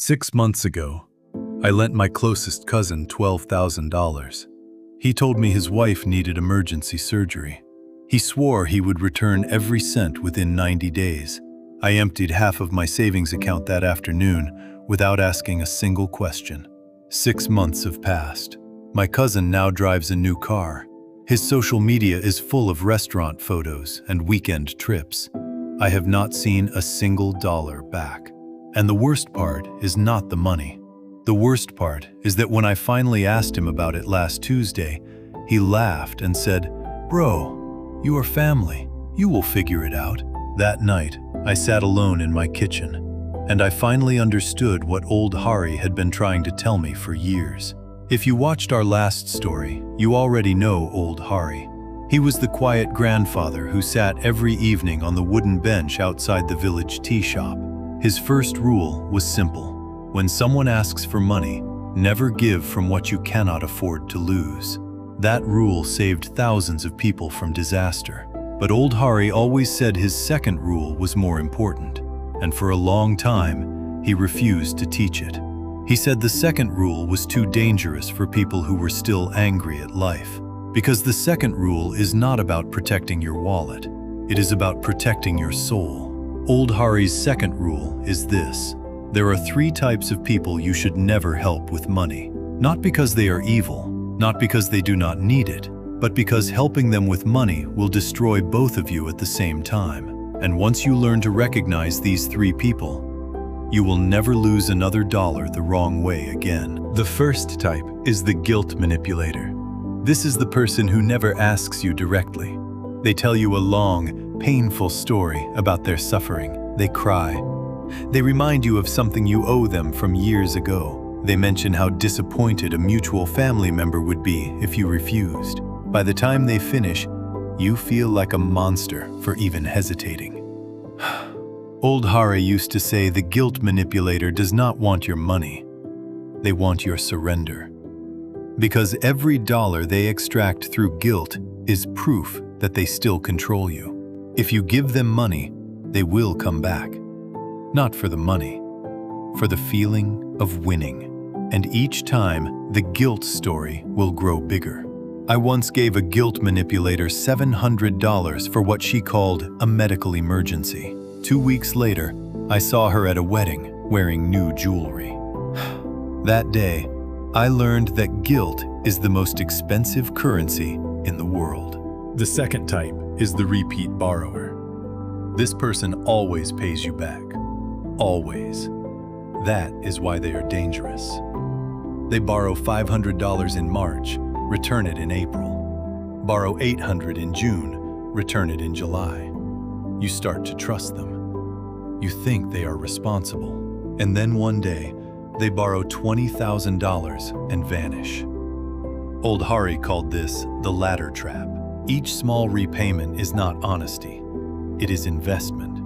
6 months ago, I lent my closest cousin $12,000. He told me his wife needed emergency surgery. He swore he would return every cent within 90 days. I emptied half of my savings account that afternoon without asking a single question. 6 months have passed. My cousin now drives a new car. His social media is full of restaurant photos and weekend trips. I have not seen a single dollar back. And the worst part is not the money. The worst part is that when I finally asked him about it last Tuesday, he laughed and said, "Bro, you are family. You will figure it out." That night, I sat alone in my kitchen, and I finally understood what old Hari had been trying to tell me for years. If you watched our last story, you already know old Hari. He was the quiet grandfather who sat every evening on the wooden bench outside the village tea shop. His first rule was simple. When someone asks for money, never give from what you cannot afford to lose. That rule saved thousands of people from disaster. But old Hari always said his second rule was more important, and for a long time, he refused to teach it. He said the second rule was too dangerous for people who were still angry at life, because the second rule is not about protecting your wallet. It is about protecting your soul. Old Hari's second rule is this: there are 3 types of people you should never help with money. Not because they are evil, not because they do not need it, but because helping them with money will destroy both of you at the same time. And once you learn to recognize these 3 people, you will never lose another dollar the wrong way again. The first type is the guilt manipulator. This is the person who never asks you directly. They tell you a long, painful story about their suffering. They cry. They remind you of something you owe them from years ago. They mention how disappointed a mutual family member would be if you refused. By the time they finish, you feel like a monster for even hesitating. Old Hari used to say the guilt manipulator does not want your money. They want your surrender. Because every dollar they extract through guilt is proof that they still control you. If you give them money, they will come back. Not for the money, for the feeling of winning. And each time, the guilt story will grow bigger. I once gave a guilt manipulator $700 for what she called a medical emergency. 2 weeks later, I saw her at a wedding wearing new jewelry. That day, I learned that guilt is the most expensive currency in the world. The second type is the repeat borrower. This person always pays you back. Always. That is why they are dangerous. They borrow $500 in March, return it in April. Borrow $800 in June, return it in July. You start to trust them. You think they are responsible. And then one day, they borrow $20,000 and vanish. Old Hari called this the ladder trap. Each small repayment is not honesty. It is investment.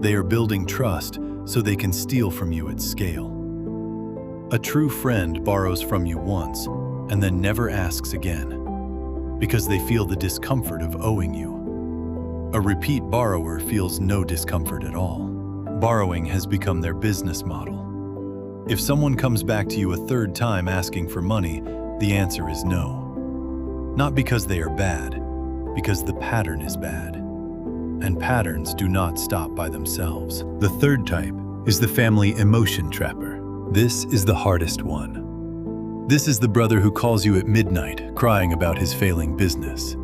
They are building trust so they can steal from you at scale. A true friend borrows from you once and then never asks again because they feel the discomfort of owing you. A repeat borrower feels no discomfort at all. Borrowing has become their business model. If someone comes back to you a third time asking for money, the answer is no. Not because they are bad, because the pattern is bad. And patterns do not stop by themselves. The third type is the family emotion trapper. This is the hardest one. This is the brother who calls you at midnight, crying about his failing business.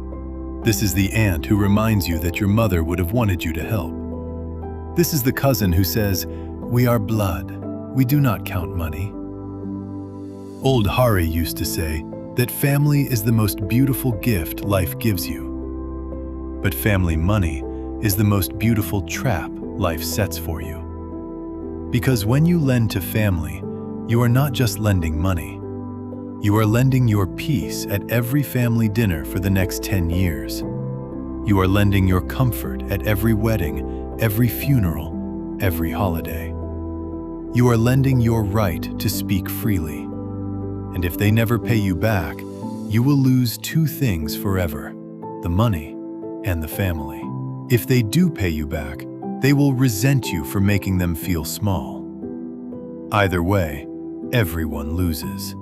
This is the aunt who reminds you that your mother would have wanted you to help. This is the cousin who says, "We are blood. We do not count money." Old Hari used to say that family is the most beautiful gift life gives you. But family money is the most beautiful trap life sets for you. Because when you lend to family, you are not just lending money. You are lending your peace at every family dinner for the next 10 years. You are lending your comfort at every wedding, every funeral, every holiday. You are lending your right to speak freely. And if they never pay you back, you will lose 2 things forever: the money and the family. If they do pay you back, they will resent you for making them feel small. Either way, everyone loses.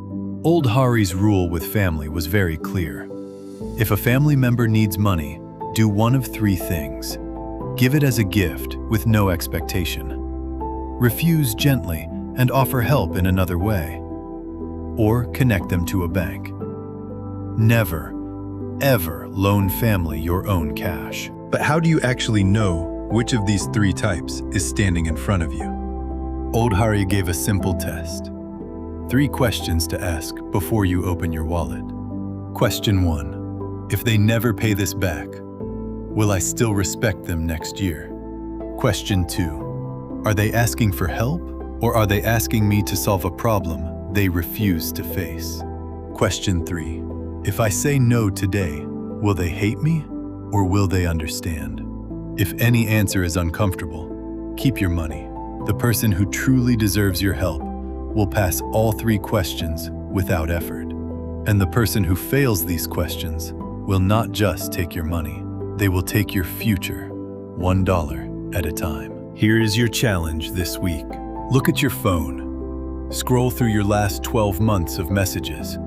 Old Hari's rule with family was very clear. If a family member needs money, do one of three things. Give it as a gift with no expectation. Refuse gently and offer help in another way. Or connect them to a bank. Never, ever loan family your own cash. But how do you actually know which of these three types is standing in front of you? Old Hari gave a simple test. 3 questions to ask before you open your wallet. Question 1. If they never pay this back, will I still respect them next year? Question 2. Are they asking for help, or are they asking me to solve a problem they refuse to face? Question 3. If I say no today, will they hate me, or will they understand? If any answer is uncomfortable, keep your money. The person who truly deserves your help will pass all 3 questions without effort. And the person who fails these questions will not just take your money, they will take your future, $1 at a time. Here is your challenge this week. Look at your phone. Scroll through your last 12 months of messages.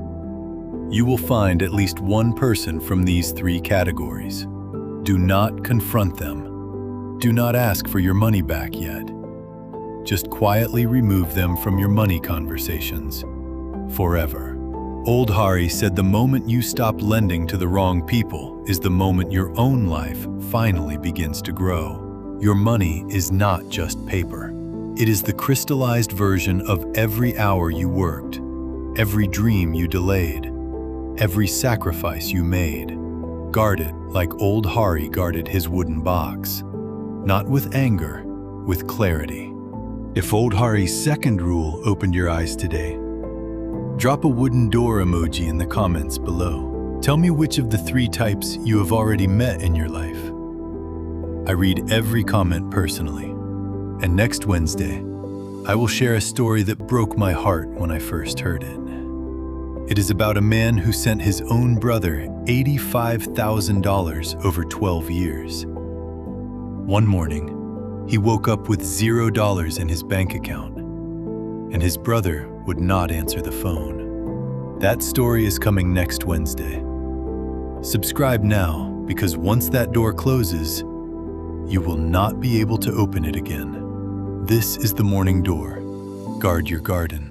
You will find at least one person from these 3 categories. Do not confront them. Do not ask for your money back yet. Just quietly remove them from your money conversations forever. Old Hari said the moment you stop lending to the wrong people is the moment your own life finally begins to grow. Your money is not just paper. It is the crystallized version of every hour you worked, every dream you delayed, every sacrifice you made. Guard it like Old Hari guarded his wooden box. Not with anger, with clarity. If Old Hari's second rule opened your eyes today, drop a wooden door emoji in the comments below. Tell me which of the 3 types you have already met in your life. I read every comment personally, and next Wednesday, I will share a story that broke my heart when I first heard it. It is about a man who sent his own brother $85,000 over 12 years. One morning, he woke up with $0 in his bank account, and his brother would not answer the phone. That story is coming next Wednesday. Subscribe now, because once that door closes, you will not be able to open it again. This is the Morning Door. Guard your garden.